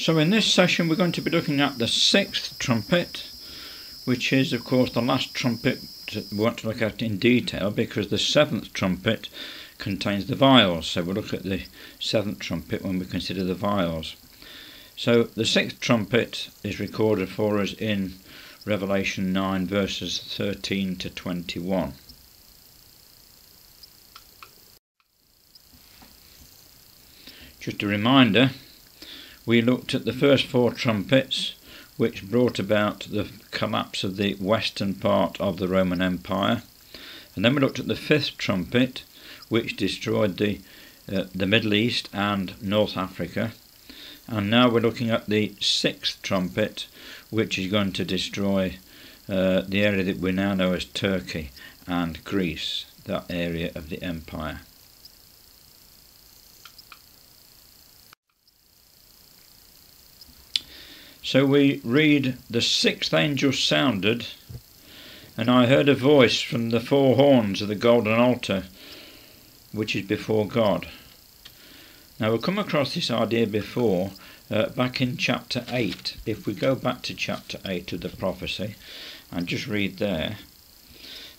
So in this session we're going to be looking at the sixth trumpet, which is of course the last trumpet that we want to look at in detail, because the seventh trumpet contains the vials. So we'll look at the seventh trumpet when we consider the vials. So the sixth trumpet is recorded for us in Revelation 9 verses 13 to 21. Just a reminder, we looked at the first four trumpets, which brought about the collapse of the western part of the Roman Empire, and then we looked at the fifth trumpet, which destroyed the Middle East and North Africa, and now we're looking at the sixth trumpet, which is going to destroy the area that we now know as Turkey and Greece, that area of the empire. So we read, "The sixth angel sounded, and I heard a voice from the four horns of the golden altar, which is before God." Now we've come across this idea before, back in chapter 8. If we go back to chapter 8 of the Prophecy, and just read there,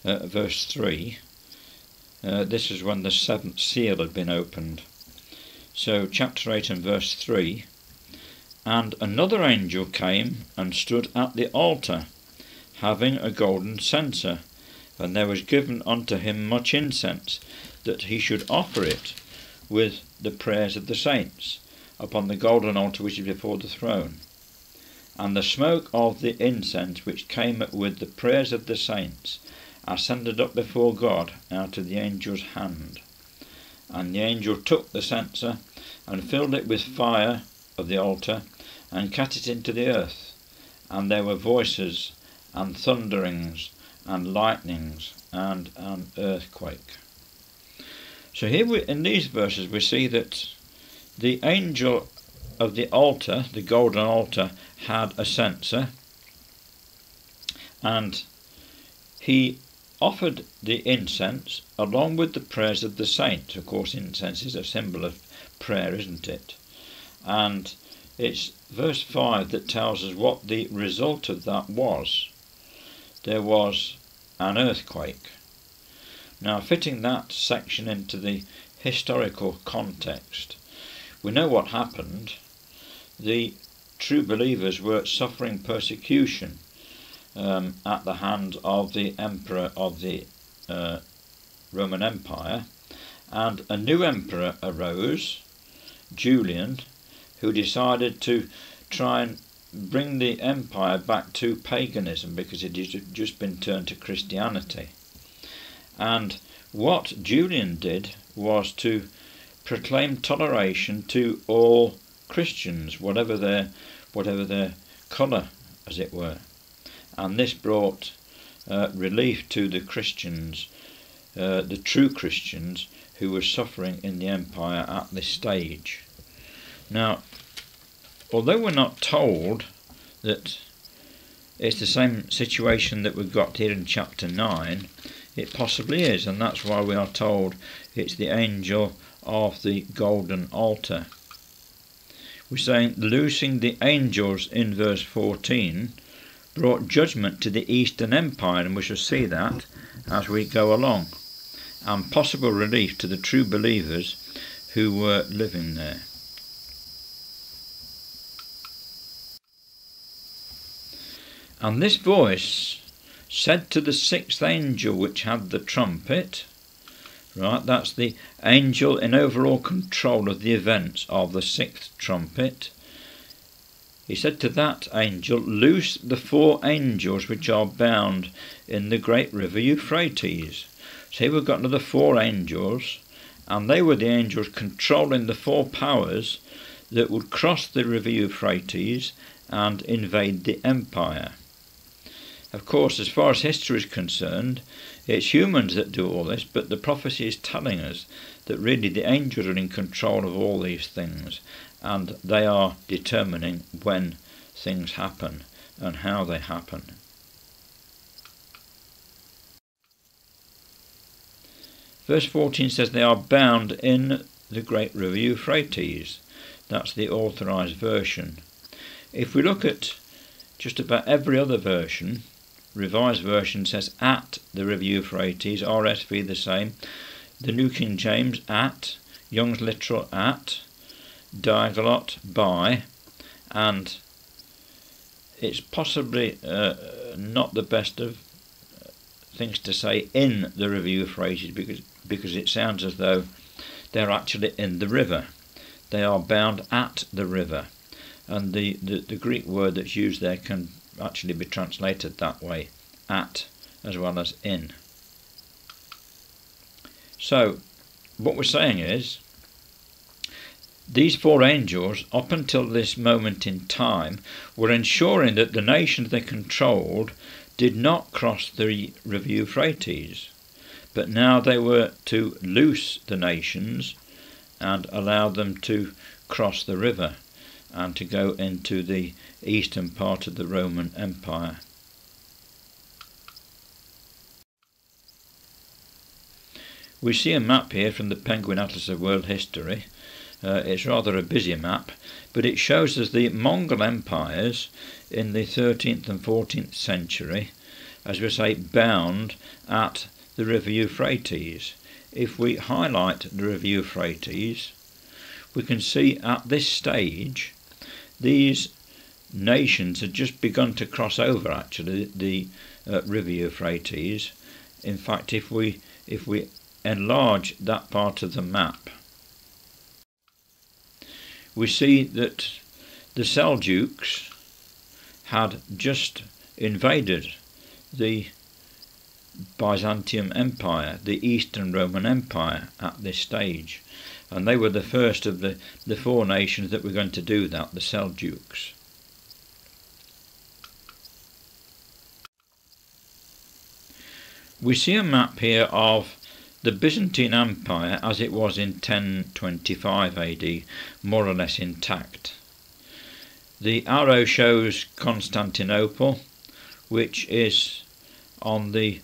verse 3, this is when the seventh seal had been opened. So chapter 8 and verse 3, "And another angel came and stood at the altar, having a golden censer, and there was given unto him much incense, that he should offer it with the prayers of the saints upon the golden altar which is before the throne. And the smoke of the incense which came with the prayers of the saints ascended up before God out of the angel's hand. And the angel took the censer and filled it with fire of the altar, and cast it into the earth. And there were voices, and thunderings, and lightnings, and an earthquake." So here in these verses we see that the angel of the altar, the golden altar, had a censer, and he offered the incense along with the prayers of the saints. Of course, incense is a symbol of prayer, isn't it? And it's verse 5 that tells us what the result of that was. There was an earthquake. Now, fitting that section into the historical context, we know what happened. The true believers were suffering persecution at the hands of the emperor of the Roman Empire, and a new emperor arose, Julian, who decided to try and bring the empire back to paganism, because it had just been turned to Christianity. And what Julian did was to proclaim toleration to all Christians, whatever their colour, as it were. And this brought relief to the Christians, the true Christians, who were suffering in the empire at this stage. Now, although we're not told that it's the same situation that we've got here in chapter 9, it possibly is, and that's why we are told it's the angel of the golden altar. We're saying, "Loosing the angels" in verse 14 brought judgment to the Eastern Empire, and we shall see that as we go along, and possible relief to the true believers who were living there. "And this voice said to the sixth angel which had the trumpet," right, that's the angel in overall control of the events of the sixth trumpet. He said to that angel, "Loose the four angels which are bound in the great river Euphrates." So here we've got another four angels, and they were the angels controlling the four powers that would cross the river Euphrates and invade the empire. Of course, as far as history is concerned, it's humans that do all this, but the prophecy is telling us that really the angels are in control of all these things, and they are determining when things happen and how they happen. Verse 14 says they are bound in the great river Euphrates. That's the authorised version. If we look at just about every other version, Revised Version says at the River Euphrates, RSV the same, the New King James at, Young's Literal at, Diaglot by, and it's possibly not the best of things to say in the River Euphrates because it sounds as though they're actually in the river. They are bound at the river, and the Greek word that's used there can actually be translated that way, at as well as in. So what we're saying is these four angels, up until this moment in time, were ensuring that the nations they controlled did not cross the River Euphrates, but now they were to loose the nations and allow them to cross the river and to go into the eastern part of the Roman Empire. We see a map here from the Penguin Atlas of World History. It's rather a busy map, but it shows us the Mongol empires in the 13th and 14th century, as we say, bound at the River Euphrates. If we highlight the River Euphrates, we can see at this stage these nations had just begun to cross over actually the River Euphrates. In fact, if we enlarge that part of the map, we see that the Seljuks had just invaded the Byzantium Empire, the Eastern Roman Empire, at this stage, and they were the first of the four nations that were going to do that, the Seljuks. We see a map here of the Byzantine Empire as it was in 1025 AD, more or less intact. The arrow shows Constantinople, which is on the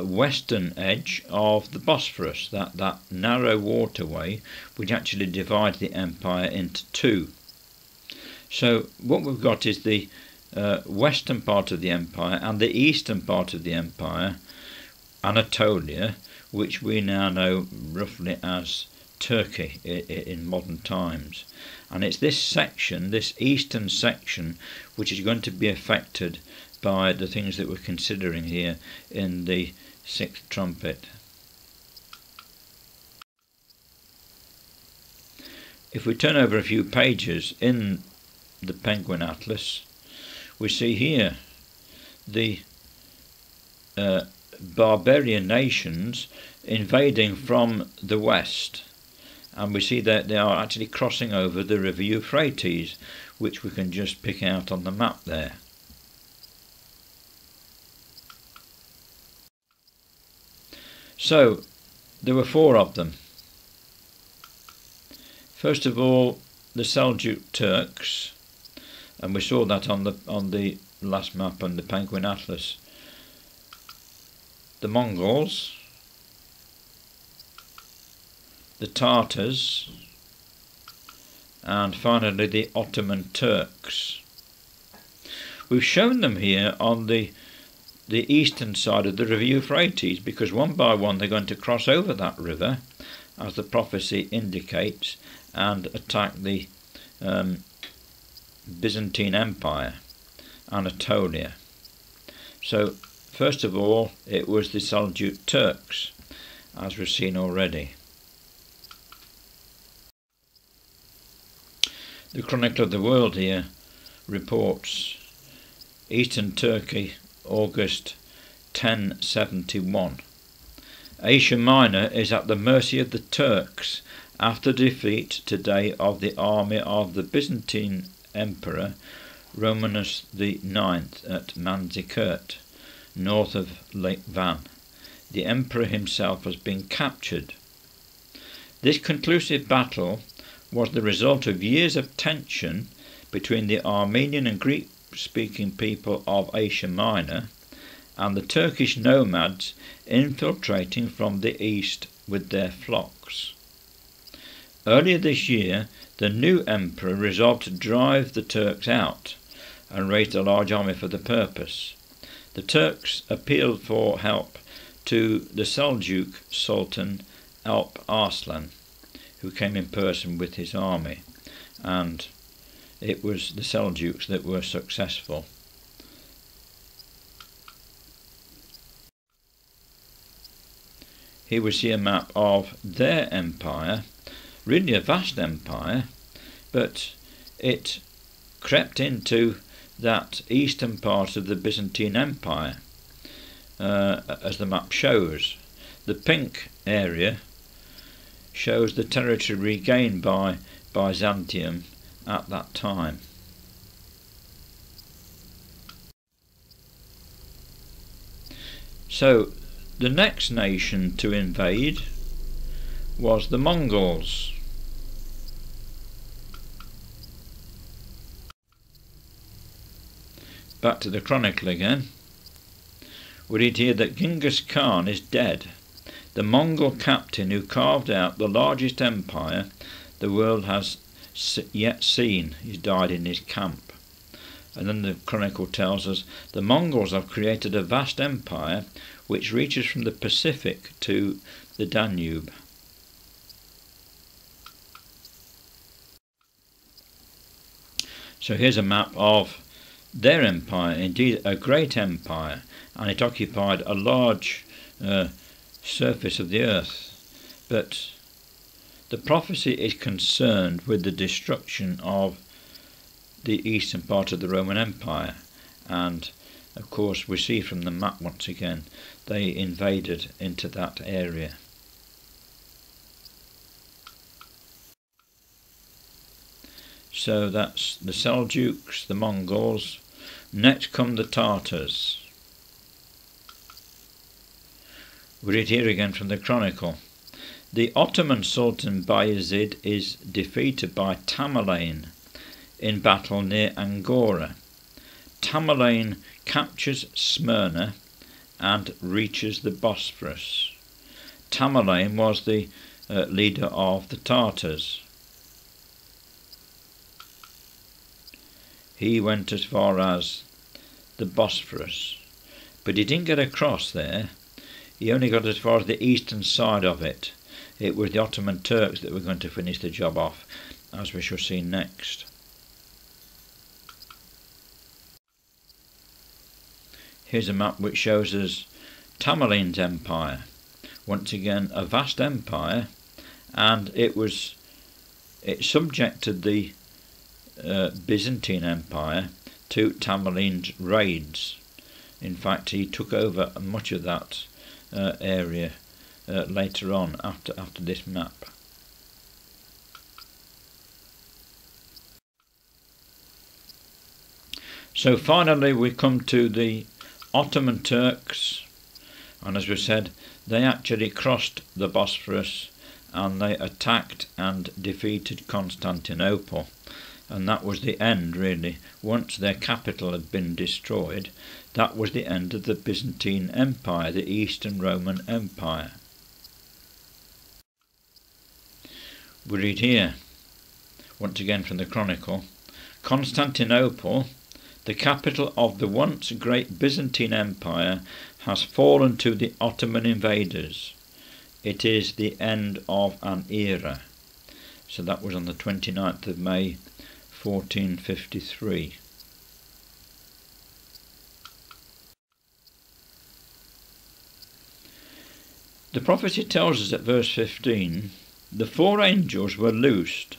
western edge of the Bosphorus, that narrow waterway which actually divides the empire into two. So what we've got is the western part of the empire and the eastern part of the empire, Anatolia, which we now know roughly as Turkey in modern times. And it's this section, this eastern section, which is going to be affected by the things that we're considering here in the sixth trumpet. If we turn over a few pages in the Penguin Atlas, we see here the barbarian nations invading from the west, and we see that they are actually crossing over the River Euphrates, which we can just pick out on the map there. So there were four of them. First of all, the Seljuk Turks, and we saw that on the last map on the Penguin Atlas. The Mongols, the Tartars, and finally the Ottoman Turks. We've shown them here on the eastern side of the River Euphrates because one by one they're going to cross over that river, as the prophecy indicates, and attack the Byzantine Empire, Anatolia. So first of all it was the Seljuk Turks, as we've seen already. The Chronicle of the World here reports Eastern Turkey, August 1071. Asia Minor is at the mercy of the Turks after defeat today of the army of the Byzantine Emperor Romanus IX at Manzikert, north of Lake Van. The Emperor himself has been captured. This conclusive battle was the result of years of tension between the Armenian and Greek-speaking people of Asia Minor and the Turkish nomads infiltrating from the east with their flocks. Earlier this year, the new emperor resolved to drive the Turks out and raised a large army for the purpose. The Turks appealed for help to the Seljuk Sultan Alp Arslan, who came in person with his army, and it was the Seljuks that were successful. Here we see a map of their empire, really a vast empire, but it crept into that eastern part of the Byzantine Empire, as the map shows. The pink area shows the territory regained by Byzantium at that time. So the next nation to invade was the Mongols. Back to the chronicle again. We read here that Genghis Khan is dead, the Mongol captain who carved out the largest empire the world has yet seen. He's died in his camp. And then the chronicle tells us the Mongols have created a vast empire which reaches from the Pacific to the Danube. So here's a map of their empire, indeed a great empire, and it occupied a large surface of the earth. But the prophecy is concerned with the destruction of the eastern part of the Roman Empire, and of course we see from the map once again they invaded into that area. So that's the Seljuks, the Mongols. Next come the Tartars. We read here again from the chronicle. The Ottoman Sultan Bayezid is defeated by Tamerlane in battle near Angora. Tamerlane captures Smyrna and reaches the Bosphorus. Tamerlane was the leader of the Tartars. He went as far as the Bosphorus, but he didn't get across there. He only got as far as the eastern side of it. It was the Ottoman Turks that were going to finish the job off, as we shall see next. Here's a map which shows us Tamerlane's empire. Once again a vast empire, and it subjected the Byzantine Empire to Tamerlane's raids. In fact, he took over much of that area later on after this map. So finally we come to the Ottoman Turks, and as we said, they actually crossed the Bosphorus and they attacked and defeated Constantinople. And that was the end, really. Once their capital had been destroyed, that was the end of the Byzantine Empire, the Eastern Roman Empire. We read here, once again from the chronicle, Constantinople, the capital of the once great Byzantine Empire, has fallen to the Ottoman invaders. It is the end of an era. So that was on the 29th of May 1453. The prophecy tells us at verse 15, the four angels were loosed,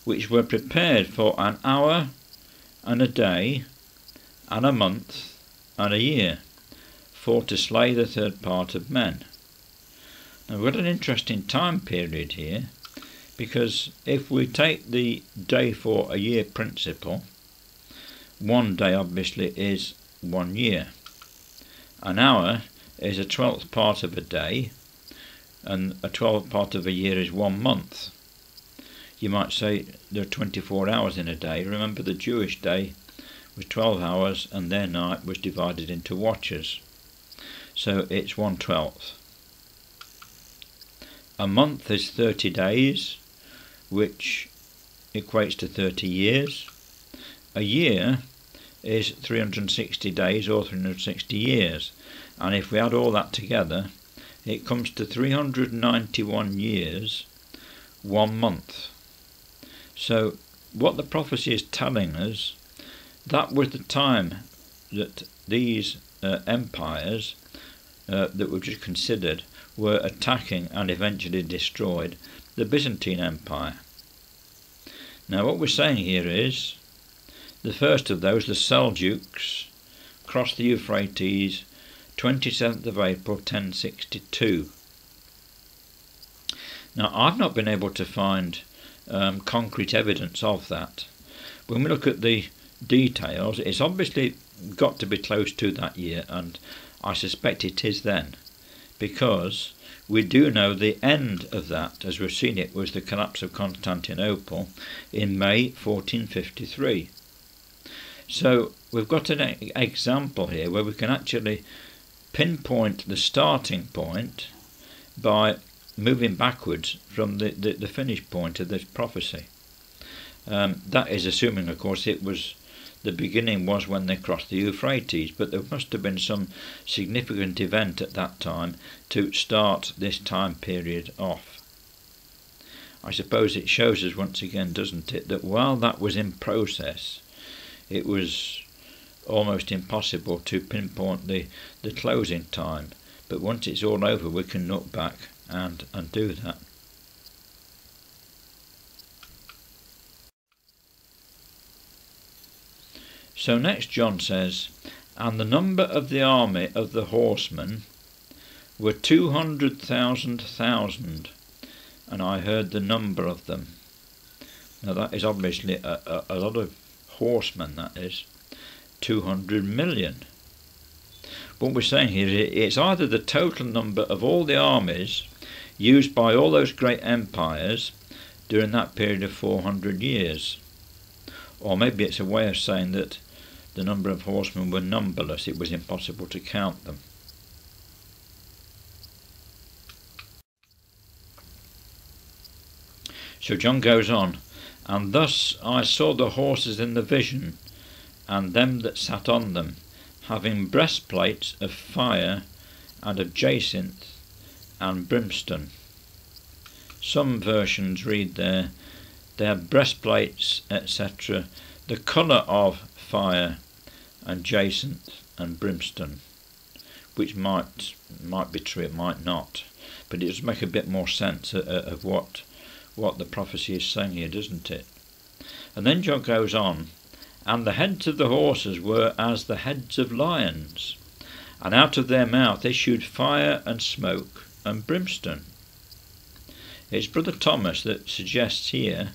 which were prepared for an hour and a day and a month and a year, for to slay the third part of men. Now we've got an interesting time period here, because if we take the day for a year principle, one day obviously is 1 year. An hour is a 12th part of a day, and a 12th part of a year is 1 month. You might say there are 24 hours in a day. Remember, the Jewish day was 12 hours and their night was divided into watches. So it's 1/12. A month is 30 days, which equates to 30 years. A year is 360 days or 360 years, and if we add all that together, it comes to 391 years, 1 month. So what the prophecy is telling us, that was the time that these empires that we've just considered were attacking and eventually destroyed the Byzantine Empire. Now what we're saying here is, the first of those, the Seljuks, crossed the Euphrates 27th of April 1062. Now I've not been able to find concrete evidence of that. When we look at the details, it's obviously got to be close to that year, and I suspect it is then, because we do know the end of that, as we've seen it, was the collapse of Constantinople in May 1453. So we've got an example here where we can actually pinpoint the starting point by moving backwards from the finish point of this prophecy. That is assuming, of course, it was the beginning was when they crossed the Euphrates, but there must have been some significant event at that time to start this time period off. I suppose it shows us once again, doesn't it, that while that was in process, it was almost impossible to pinpoint the closing time. But once it's all over, we can look back and do that. So next John says, "And the number of the army of the horsemen were 200,000, and I heard the number of them." Now that is obviously a lot of horsemen, that is 200 million. What we're saying here is it's either the total number of all the armies used by all those great empires during that period of 400 years, or maybe it's a way of saying that the number of horsemen were numberless, it was impossible to count them. So John goes on, "And thus I saw the horses in the vision, and them that sat on them, having breastplates of fire and of jacinth and brimstone." Some versions read there, they had breastplates, etc., the colour of fire and jacinth and brimstone, which might be true, it might not, but it does make a bit more sense of what the prophecy is saying here, doesn't it? And then John goes on, "And the heads of the horses were as the heads of lions, and out of their mouth issued fire and smoke and brimstone." It's Brother Thomas that suggests here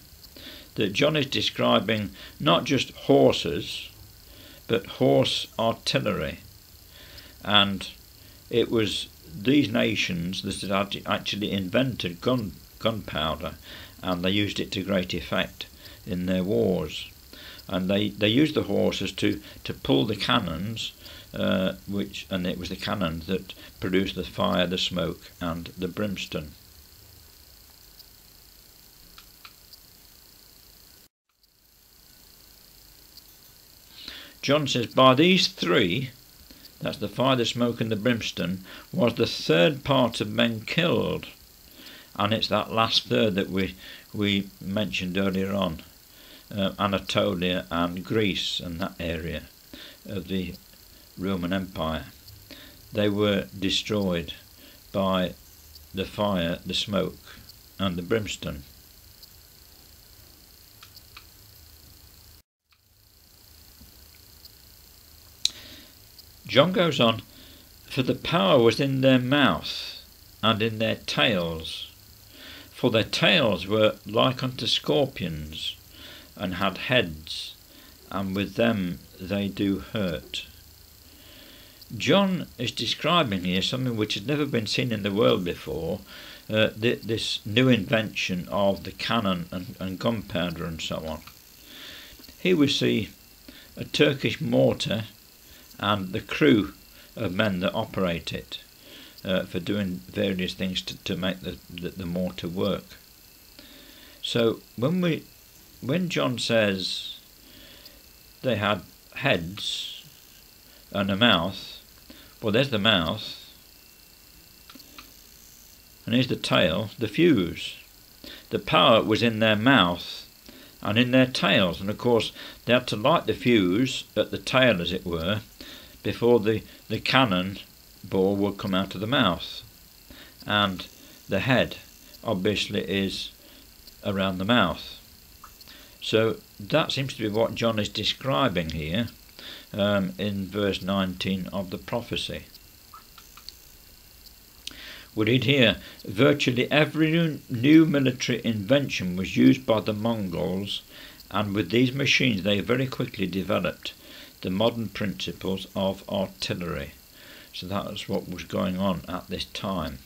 that John is describing not just horses, but horse artillery, and it was these nations that had actually invented gunpowder, and they used it to great effect in their wars, and they used the horses to pull the cannons, and it was the cannons that produced the fire, the smoke, and the brimstone. John says, "By these three," that's the fire, the smoke and the brimstone, "was the third part of men killed." And it's that last third that we mentioned earlier on, Anatolia and Greece and that area of the Roman Empire. They were destroyed by the fire, the smoke and the brimstone. John goes on, "For the power was in their mouth and in their tails, for their tails were like unto scorpions, and had heads, and with them they do hurt." John is describing here something which has never been seen in the world before, this new invention of the cannon and gunpowder and so on. Here we see a Turkish mortar and the crew of men that operate it for doing various things to make the mortar work. So when we when John says they had heads and a mouth, well, there's the mouth, and here's the tail, the fuse. The power was in their mouth and in their tails, and of course they had to light the fuse at the tail, as it were, before the cannon ball would come out of the mouth. And the head obviously is around the mouth. So that seems to be what John is describing here in verse 19 of the prophecy. We read here, virtually every new military invention was used by the Mongols, and with these machines they very quickly developed the modern principles of artillery. So that was what was going on at this time.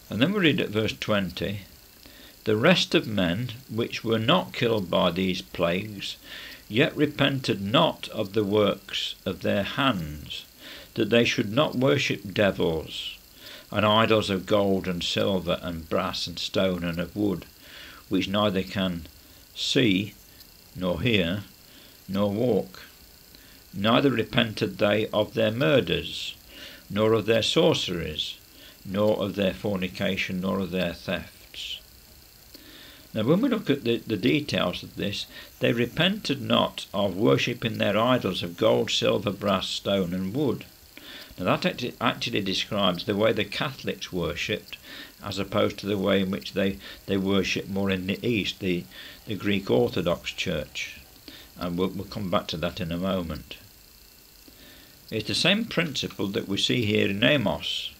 And then we read at verse 20, the rest of men which were not killed by these plagues yet repented not of the works of their hands, that they should not worship devils, and idols of gold and silver and brass and stone and of wood, which neither can see, nor hear, nor walk. Neither repented they of their murders, nor of their sorceries, nor of their fornication, nor of their thefts. Now when we look at the details of this, they repented not of worshipping their idols of gold, silver, brass, stone and wood. Now that actually describes the way the Catholics worshipped, as opposed to the way in which they worship more in the East, the Greek Orthodox Church. And we'll come back to that in a moment. It's the same principle that we see here in Amos,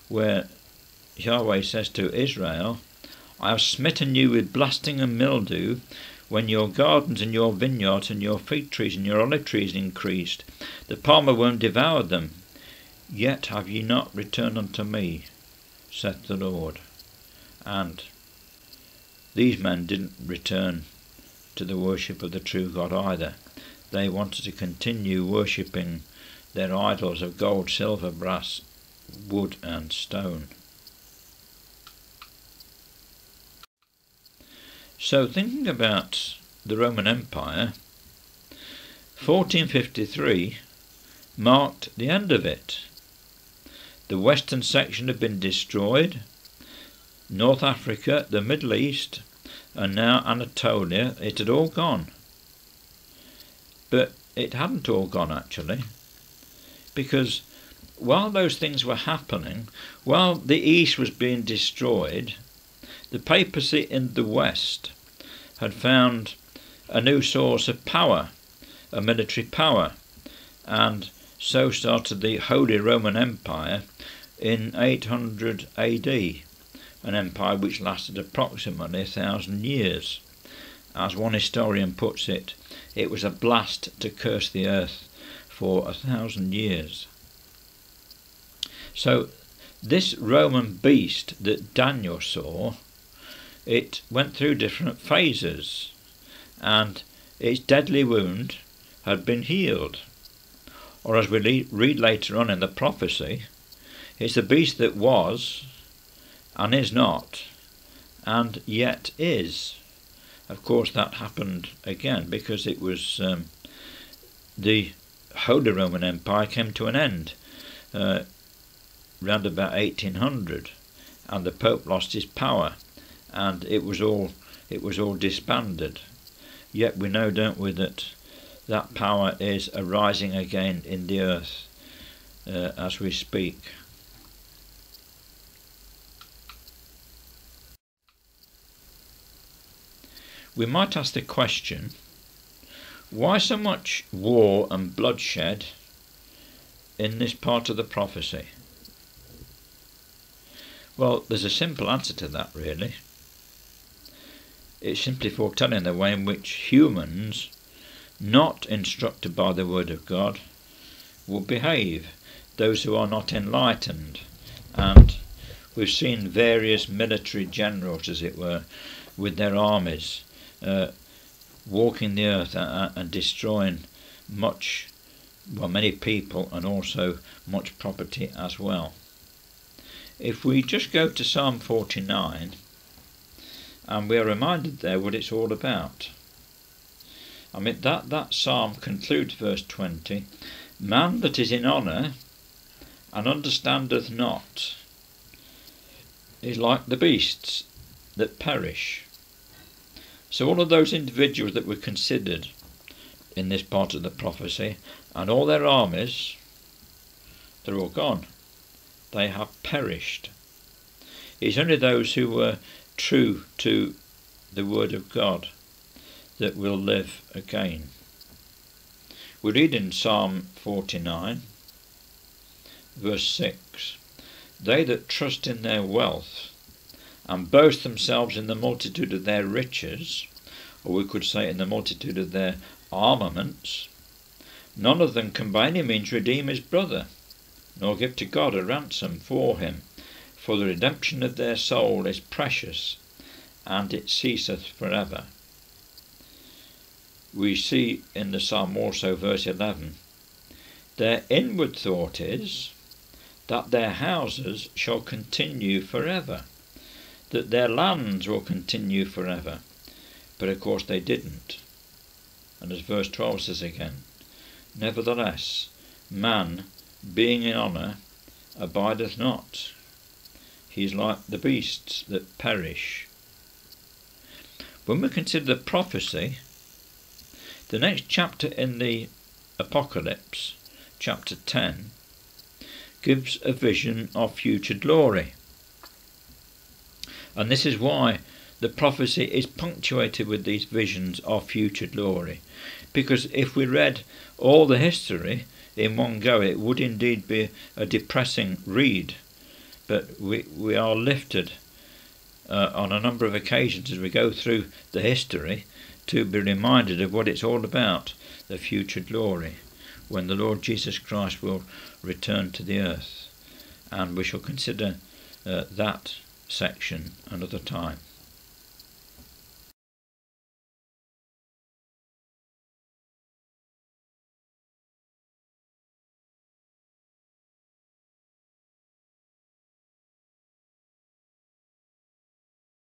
where Yahweh says to Israel, I have smitten you with blasting and mildew, when your gardens and your vineyards and your fig trees and your olive trees increased. The palmer worm devoured them. Yet have ye not returned unto me, saith the Lord. And these men didn't return to the worship of the true God either. They wanted to continue worshipping their idols of gold, silver, brass, wood and stone. So thinking about the Roman Empire, 1453 marked the end of it. The western section had been destroyed, North Africa, the Middle East, and now Anatolia, it had all gone. But it hadn't all gone actually, because while those things were happening, while the East was being destroyed, the papacy in the West had found a new source of power, a military power, and so started the Holy Roman Empire in 800 AD, an empire which lasted approximately 1,000 years. As one historian puts it, it was a blast to curse the earth for 1,000 years. So this Roman beast that Daniel saw, it went through different phases, and its deadly wound had been healed. Or as we read later on in the prophecy, it's the beast that was, and is not, and yet is. Of course that happened again because it was the Holy Roman Empire came to an end round about 1800, and the Pope lost his power, and it was all disbanded. Yet we know, don't we, that power is arising again in the earth as we speak. We might ask the question, why so much war and bloodshed in this part of the prophecy? Well, there's a simple answer to that, really. It's simply foretelling the way in which humans, not instructed by the Word of God, will behave, those who are not enlightened. And we've seen various military generals, as it were, with their armies, walking the earth and destroying many people and also much property as well. if we just go to Psalm 49, and we are reminded there what it's all about. I mean, that psalm concludes verse 20, man that is in honour and understandeth not is like the beasts that perish. So all of those individuals that were considered in this part of the prophecy, and all their armies, they're all gone. They have perished. It's only those who were true to the word of God that will live again. We read in Psalm 49, verse 6, they that trust in their wealth and boast themselves in the multitude of their riches, or we could say in the multitude of their armaments, none of them can by any means redeem his brother, nor give to God a ransom for him. For the redemption of their soul is precious, and it ceaseth forever. We see in the psalm also, verse 11, their inward thought is that their houses shall continue forever, that their lands will continue forever. But of course they didn't. And as verse 12 says again, nevertheless, man, being in honour, abideth not. He is like the beasts that perish. When we consider the prophecy, the next chapter in the Apocalypse, chapter 10, gives a vision of future glory. And this is why the prophecy is punctuated with these visions of future glory. Because if we read all the history in one go, it would indeed be a depressing read. But we are lifted on a number of occasions as we go through the history to be reminded of what it's all about, the future glory, when the Lord Jesus Christ will return to the earth. And we shall consider that section another time.